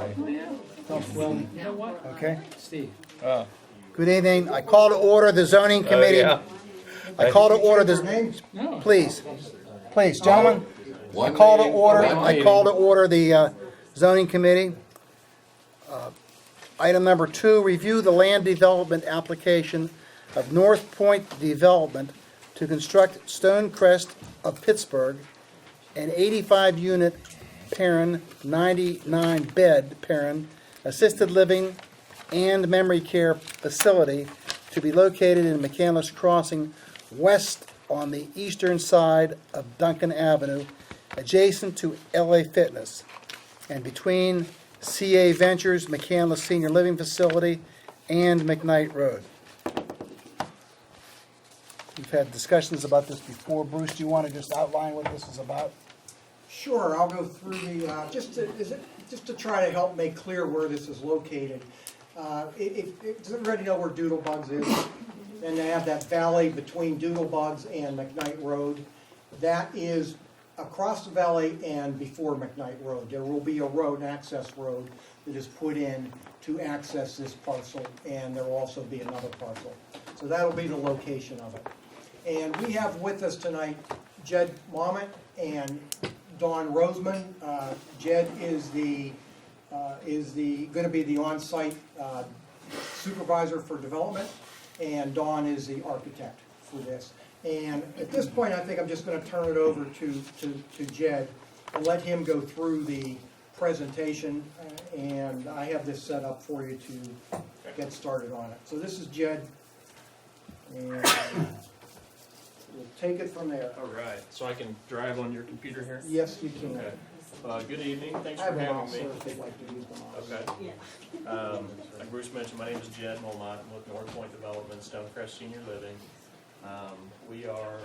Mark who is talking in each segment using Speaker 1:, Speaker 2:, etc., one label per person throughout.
Speaker 1: Okay.
Speaker 2: Well, you know what?
Speaker 1: Okay.
Speaker 2: Steve.
Speaker 1: Good evening. I call to order the zoning committee. I call to order this,
Speaker 2: No.
Speaker 1: please, gentlemen. I call to order the zoning committee. Item number 2, review the land development application of North Point Development to construct Stonecrest of Pittsburgh, an 85-unit parent, 99-bed parent, assisted living and memory care facility to be located in McCandless Crossing west on the eastern side of Duncan Avenue, adjacent to LA Fitness, and between CA Ventures, McCandless Senior Living Facility, and McKnight Road. We've had discussions about this before. Bruce, do you want to just outline what this is about?
Speaker 3: Sure, I'll go through the, just to try to help make clear where this is located. Does everybody know where Doodlebugs is? And they have that valley between Doodlebugs and McKnight Road. That is across the valley and before McKnight Road. There will be a road, an access road, that is put in to access this parcel, and there will also be another parcel. So that'll be the location of it. And we have with us tonight Jed Momment and Don Roseman. Jed is going to be the on-site supervisor for development, and Don is the architect for this. And at this point, I think I'm just going to turn it over to Jed and let him go through the presentation. And I have this set up for you to get started on it. So this is Jed, and we'll take it from there.
Speaker 4: All right, so I can drive on your computer here?
Speaker 3: Yes, you can.
Speaker 4: Okay. Good evening, thanks
Speaker 3: I
Speaker 4: for
Speaker 3: have a
Speaker 4: having
Speaker 3: mouse,
Speaker 4: me.
Speaker 3: so if they'd like to use the mouse.
Speaker 4: Okay. Like Bruce mentioned, my name is Jed Molmont. I'm with North Point Development, Stonecrest Senior Living. We are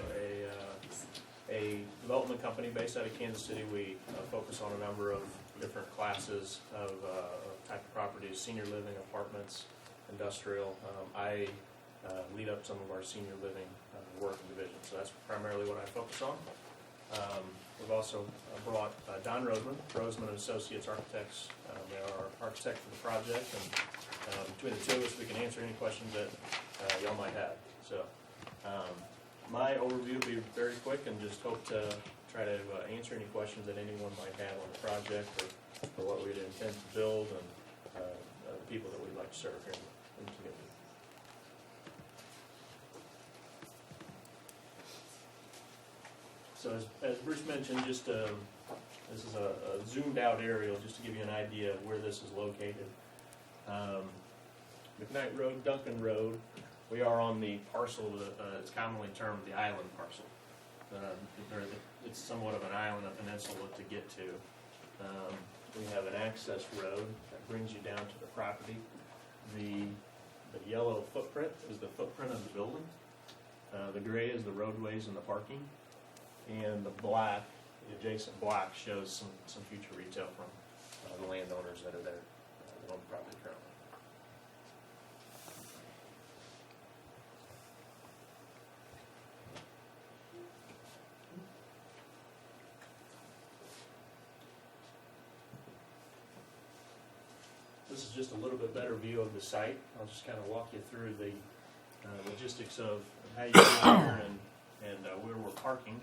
Speaker 4: a development company based out of Kansas City. We focus on a number of different classes of type of properties: senior living, apartments, industrial. I lead up some of our senior living work and division, so that's primarily what I focus on. We've also brought Don Roseman, Roseman and Associates Architects. They are our architect for the project, and between the two of us, we can answer any questions that y'all might have. So my overview will be very quick, and just hope to try to answer any questions that anyone might have on the project or what we'd intend to build and the people that we'd like to serve here in the community. So as Bruce mentioned, just this is a zoomed out aerial just to give you an idea of where this is located. McKnight Road, Duncan Road, we are on the parcel that it's commonly termed the island parcel. It's somewhat of an island, a peninsula to get to. We have an access road that brings you down to the property. The yellow footprint is the footprint of the building. The gray is the roadways and the parking. And the black, the adjacent black, shows some future retail from the landowners that are there that own the property currently. This is just a little bit better view of the site. I'll just kind of walk you through the logistics of how you get here and where we're parking.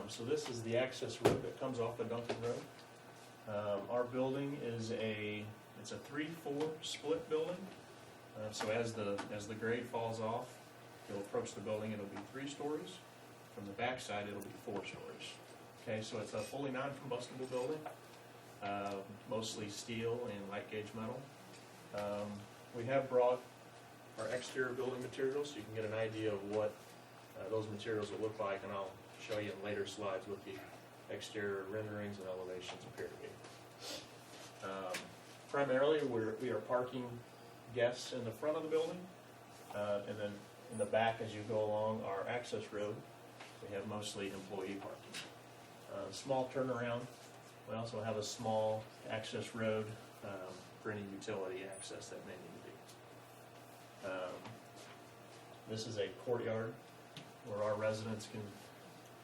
Speaker 4: So this is the access road that comes off of Duncan Road. Our building is it's a 3-4 split building. So as the grade falls off, you'll approach the building, it'll be 3 stories. From the back side, it'll be 4 stories. Okay, so it's a fully non-combustible building, mostly steel and light gauge metal. We have brought our exterior building materials so you can get an idea of what those materials will look like, and I'll show you in later slides what the exterior renderings and elevations appear to be. Primarily, we are parking guests in the front of the building, and then in the back as you go along our access road, we have mostly employee parking. Small turnaround. We also have a small access road for any utility access that may need to be. This is a courtyard where our residents can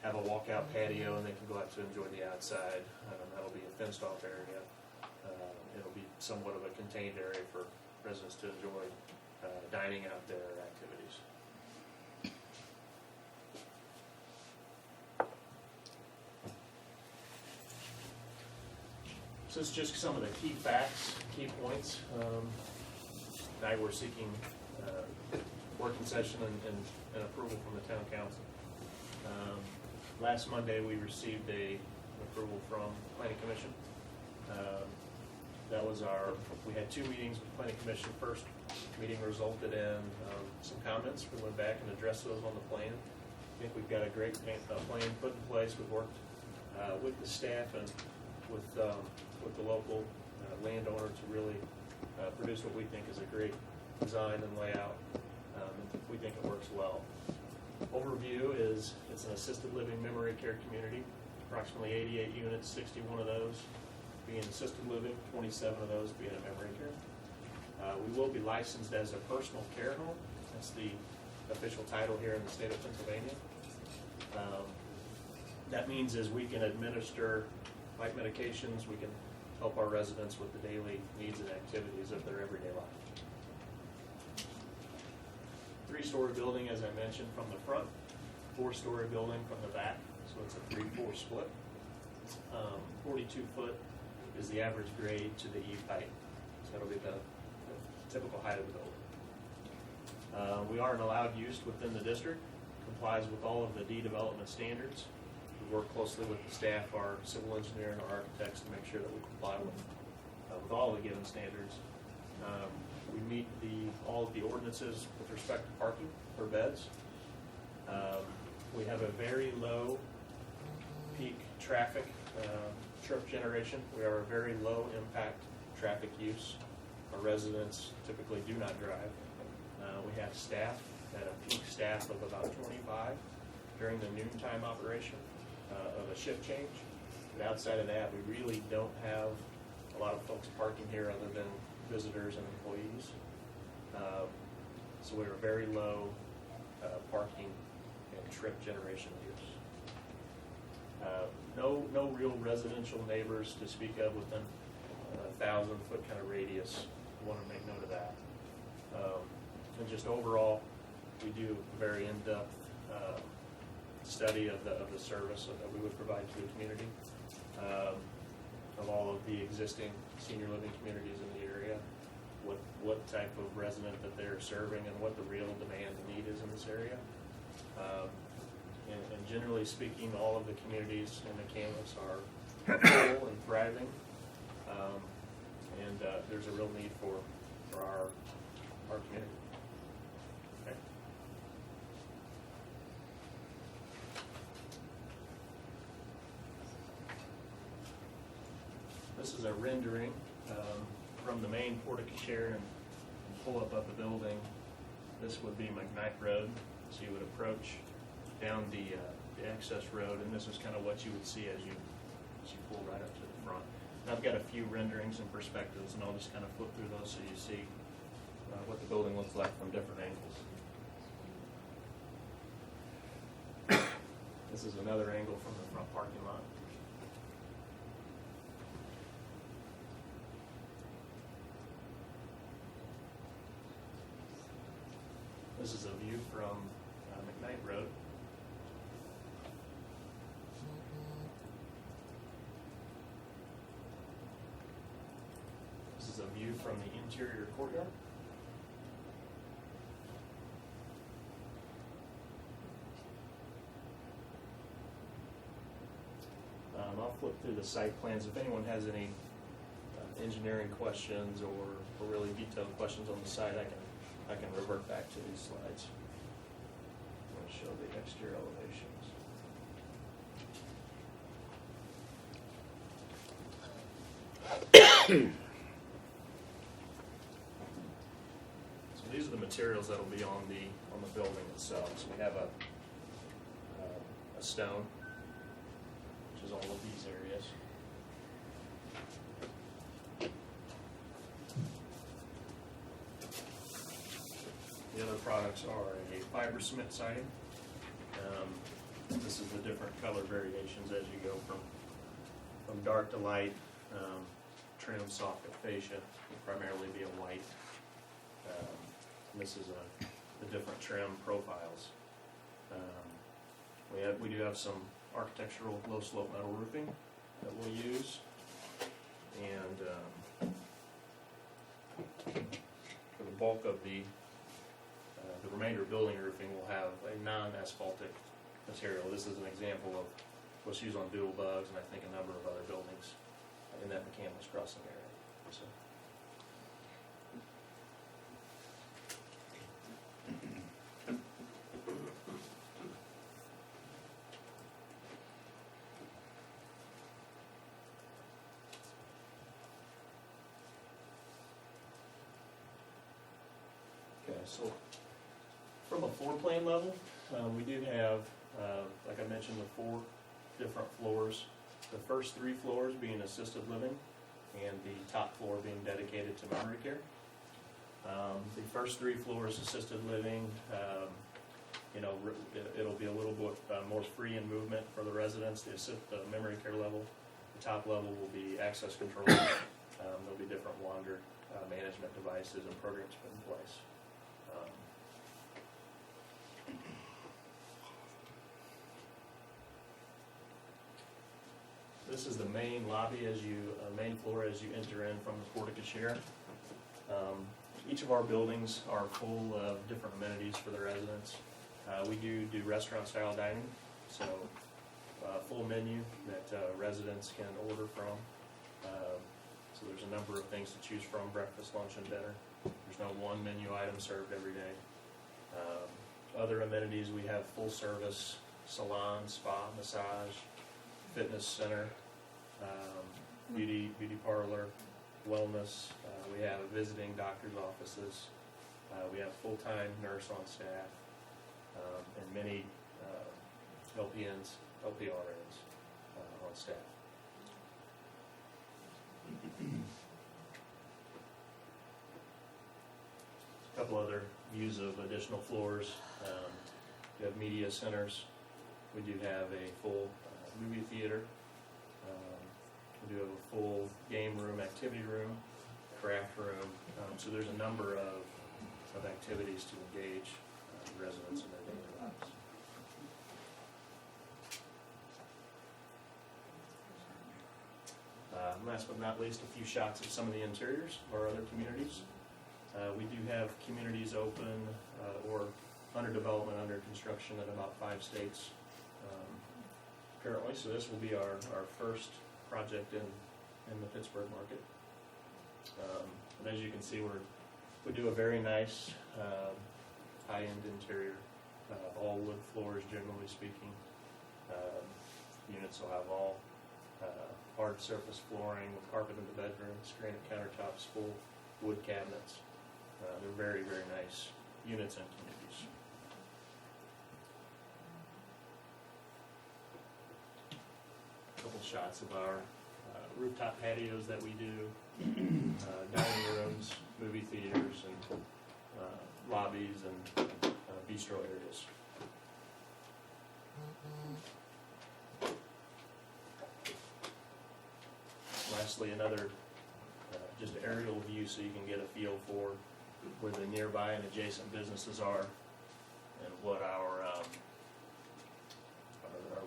Speaker 4: have a walkout patio and they can go out to enjoy the outside. That'll be a fenced off area. It'll be somewhat of a contained area for residents to enjoy dining out there activities. So it's just some of the key facts, key points. Tonight we're seeking working session and approval from the town council. Last Monday we received an approval from planning commission. That was we had 2 meetings with planning commission. First meeting resulted in some comments. We went back and addressed those on the plan. I think we've got a great plan put in place. We've worked with the staff and with the local landowner to really produce what we think is a great design and layout. We think it works well. Overview is it's an assisted living memory care community, approximately 88 units, 61 of those being assisted living, 27 of those being a memory care. We will be licensed as a personal care home. That's the official title here in the state of Pennsylvania. That means is we can administer light medications, we can help our residents with the daily needs and activities of their everyday life. 3-story building, as I mentioned, from the front, 4-story building from the back, so it's a 3-4 split. 42 foot is the average grade to the eave height, so that'll be the typical height of the building. We are an allowed use within the district, complies with all of the development standards. We work closely with the staff, our civil engineer and our architects to make sure that we comply with all the given standards. We meet all of the ordinances with respect to parking for beds. We have a very low peak traffic trip generation. We are a very low impact traffic use. Our residents typically do not drive. We have staff at a peak staff of about 25 during the noontime operation of a shift change. But outside of that, we really don't have a lot of folks parking here other than visitors and employees. So we're very low parking and trip generation use. No real residential neighbors to speak of within a 1,000-foot kind of radius. We want to make note of that. And just overall, we do a very in-depth study of the service that we would provide to the community, of all of the existing senior living communities in the area, what type of resident that they're serving, and what the real demand and need is in this area. And generally speaking, all of the communities in McCandless are full and thriving, and there's a real need for our community. Okay. This is a rendering from the main portico and pull up of the building. This would be McKnight Road, so you would approach down the access road, and this is kind of what you would see as you pull right up to the front. And I've got a few renderings and perspectives, and I'll just kind of flip through those so you see what the building looks like from different angles. This is another angle from the front parking lot. This is a view from McKnight Road. This is a view from the interior courtyard. I'll flip through the site plans. If anyone has any engineering questions or really detailed questions on the site, I can revert back to these slides. I'm going to show the exterior elevations. So these are the materials that will be on the building itself. So we have a stone, which is all of these areas. The other products are a fiber cement siding. This is the different color variations as you go from dark to light, trim soffit fascia, will primarily be a white. And this is the different trim profiles. We do have some architectural low slope metal roofing that we'll use, and for the bulk of the remainder of building roofing will have a non-asphaltic material. This is an example of what's used on doodle bugs, and I think a number of other buildings in that McCandless crossing area. So. Okay, so from a floor plan level, we do have, like I mentioned, the 4 different floors. The first 3 floors being assisted living, and the top floor being dedicated to memory care. The first 3 floors assisted living, it'll be a little bit more free in movement for the residents. The memory care level, the top level will be access control. There'll be different wander management devices and programs put in place. This is the main lobby main floor as you enter in from the porte-cochere. Each of our buildings are full of different amenities for the residents. We do restaurant-style dining, so full menu that residents can order from. So there's a number of things to choose from: breakfast, lunch, and dinner. There's no one menu item served every day. Other amenities, we have full-service salon, spa, massage, fitness center, beauty parlor, wellness. We have visiting doctor's offices. We have full-time nurse on staff, and many LPNs, LPRNs on staff. A couple other views of additional floors. We have media centers. We do have a full movie theater. We do have a full game room, activity room, craft room. So there's a number of activities to engage residents in their daily lives. Last but not least, a few shots of some of the interiors of our other communities. We do have communities open or under development, under construction in about 5 states currently. So this will be our first project in the Pittsburgh market. And as you can see, we do a very nice high-end interior, all wood floors generally speaking. Units will have all hard surface flooring with carpet in the bedrooms, granite countertops, full wood cabinets. They're very, very nice units and communities. A couple shots of our rooftop patios that we do, dining rooms, movie theaters, and lobbies and bistro areas. Lastly, another just aerial view so you can get a feel for where the nearby and adjacent businesses are and what our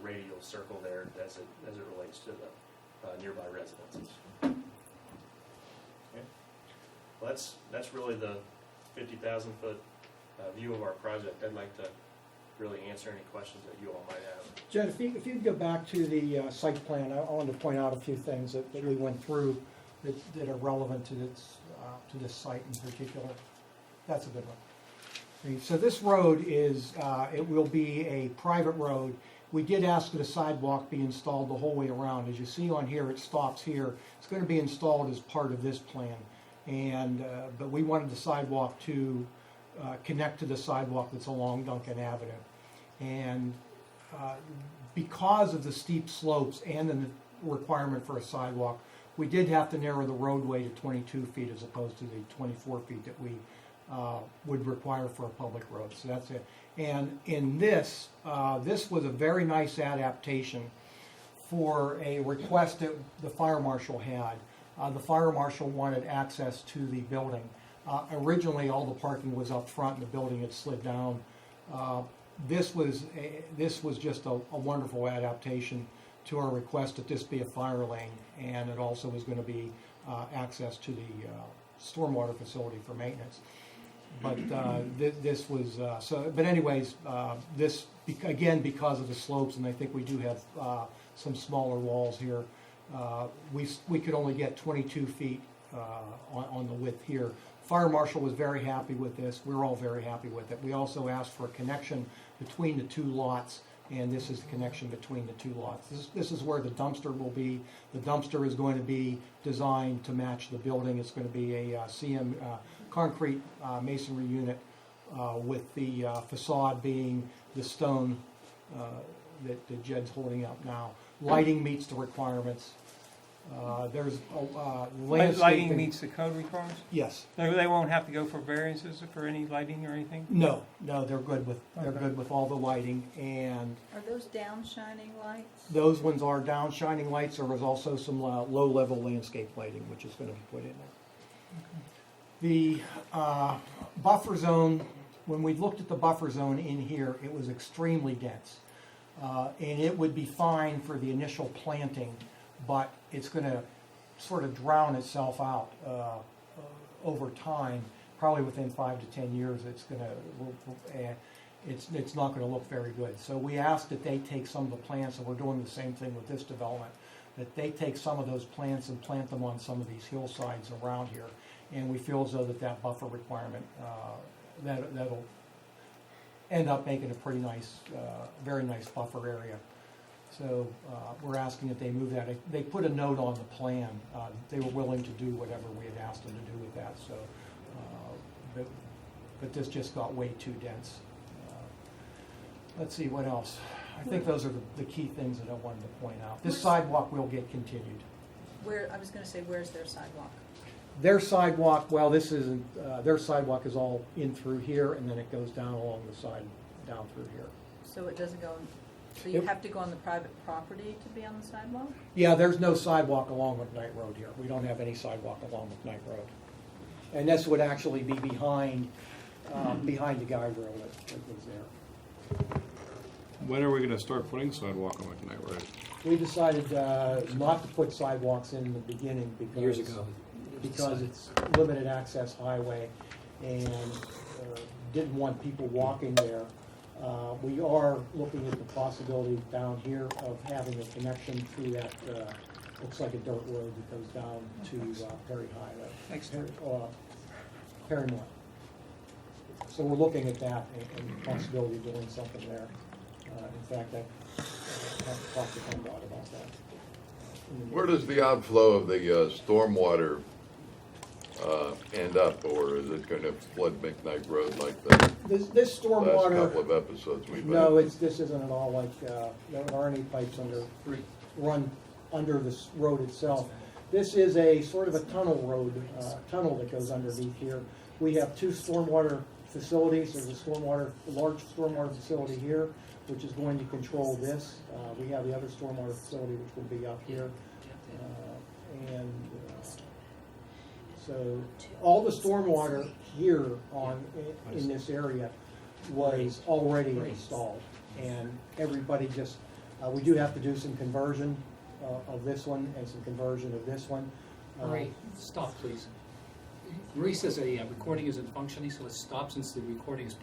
Speaker 4: radial circle there as it relates to the nearby residences. Okay. Well, that's really the 50,000 foot view of our project. I'd like to really answer any questions that you all might have.
Speaker 3: Jed, if you could go back to the site plan, I wanted to point out a few things that we went through that are relevant to this site in particular. That's a good one. So this road is, it will be a private road. We did ask that a sidewalk be installed the whole way around. As you see on here, it stops here. It's going to be installed as part of this plan. And but we wanted the sidewalk to connect to the sidewalk that's along Duncan Avenue. And because of the steep slopes and the requirement for a sidewalk, we did have to narrow the roadway to 22 feet as opposed to the 24 feet that we would require for a public road. So that's it. And in this, this was a very nice adaptation for a request that the fire marshal had. The fire marshal wanted access to the building. Originally, all the parking was up front and the building had slid down. This was just a wonderful adaptation to our request that this be a fire lane, and it also is going to be access to the stormwater facility for maintenance. But this was But anyways, this again, because of the slopes, and I think we do have some smaller walls here. We could only get 22 feet on the width here. Fire marshal was very happy with this. We're all very happy with it. We also asked for a connection between the two lots, and this is the connection between the two lots. This is where the dumpster will be. The dumpster is going to be designed to match the building. It's going to be a CM concrete masonry unit with the facade being the stone that Jed's holding up now. Lighting meets the requirements. There's landscaping.
Speaker 2: Lighting meets the code requirements?
Speaker 3: Yes.
Speaker 2: They won't have to go for variances for any lighting or anything?
Speaker 3: No, they're good with all the lighting, and
Speaker 5: Are those down shining lights?
Speaker 3: those ones are down shining lights. There was also some low-level landscape lighting, which is going to be put in there. The buffer zone, when we looked at the buffer zone in here, it was extremely dense. And it would be fine for the initial planting, but it's going to sort of drown itself out over time. Probably within 5 to 10 years, it's not going to look very good. So we asked that they take some of the plants, and we're doing the same thing with this development, that they take some of those plants and plant them on some of these hillsides around here. And we feel as though that buffer requirement, that'll end up making a pretty nice, very nice buffer area. So we're asking that they move that. They put a note on the plan. They were willing to do whatever we had asked them to do with that. So, but this just got way too dense. Let's see what else. I think those are the key things that I wanted to point out. This sidewalk will get continued.
Speaker 5: I was gonna say, where's their sidewalk?
Speaker 3: Their sidewalk, well, this isn't. Their sidewalk is all in through here, and then it goes down along the side, down through here.
Speaker 5: So it doesn't go, so you have to go on the private property to be on the sidewalk?
Speaker 3: Yeah, there's no sidewalk along McKnight Road here. We don't have any sidewalk along McKnight Road. And this would actually be behind the guide rail that was there.
Speaker 6: When are we gonna start putting sidewalk on McKnight Road?
Speaker 3: We decided not to put sidewalks in the beginning because.
Speaker 7: Years ago.
Speaker 3: Because it's limited access highway and didn't want people walking there. We are looking at the possibility down here of having a connection through that, looks like a dirt road that goes down to Perry Highway. Perrymore. So we're looking at that and the possibility of doing something there. In fact, I have to talk to PennDOT about that.
Speaker 8: Where does the outflow of the stormwater end up, or is it going to flood McKnight Road like the
Speaker 3: This
Speaker 8: last
Speaker 3: stormwater.
Speaker 8: couple of episodes we've
Speaker 3: No,
Speaker 8: had?
Speaker 3: this isn't at all like, there aren't any pipes run under this road itself. This is a sort of a tunnel road, tunnel that goes underneath here. We have two stormwater facilities. There's a large stormwater facility here, which is going to control this. We have the other stormwater facility, which will be up here. So all the stormwater here in this area was already installed, and everybody just, we do have to do some conversion of this one and some conversion of this one.
Speaker 7: Marie, stop, please. Marie says a recording isn't functioning, so let's stop since the recording is